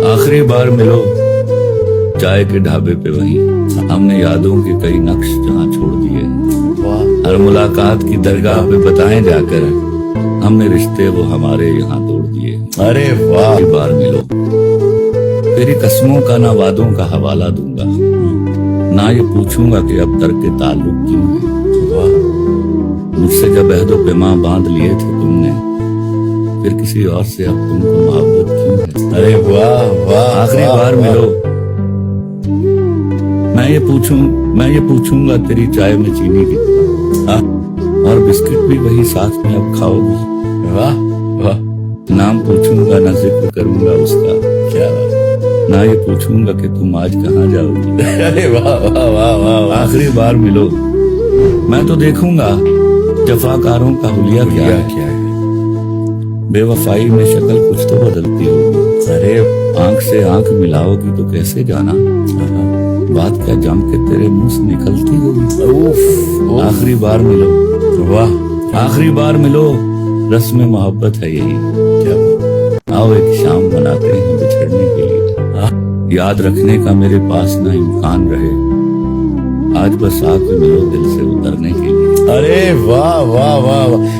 आखिरी बार मिलो चाय के ढाबे पे वहीं, हमने यादों के कई नक्श जहाँ छोड़ दिए। हर मुलाकात की दरगाह पे बताएं जाकर, हमने रिश्ते वो हमारे यहाँ तोड़ दिए। अरे वाह। आखिरी बार मिलो, तेरी कसमों का ना वादों का हवाला दूंगा, ना ये पूछूंगा कि अब तक के ताल्लुक क्यों है। वाह। मुझसे जब अहदो पैमा बांध लिए थे तुमने, फिर किसी और से अब तुमको मोहब्बत क्यों है। अरे वाह वाह। आखिरी बार मिलो, मैं ये पूछूंगा तेरी चाय में चीनी कितना, और बिस्किट भी वही साथ में अब खाओगी। वाह वाह। नाम पूछूंगा ना जिक्र करूंगा उसका, क्या बात। ना ये पूछूंगा कि तुम आज कहाँ जाओगी। अरे वाह वाह वाह वाह। आखिरी बार मिलो, मैं तो देखूंगा जफाकारों का हुलिया क्या है। बेवफाई में शक्ल कुछ तो बदलती होगी। अरे आंख से आंख मिलाओगी तो कैसे जाना, बात क्या जम के तेरे मुंह से निकलती होगी। आखिरी बार मिलो। वाह। आखिरी बार मिलो, रस्म मोहब्बत है यही। क्या आओ एक शाम मनाते हैं बिछड़ने के लिए, याद रखने का मेरे पास ना इम्कान रहे, आज बस आके मिलो दिल से उतरने के लिए। अरे वाह वाह वाह वाह।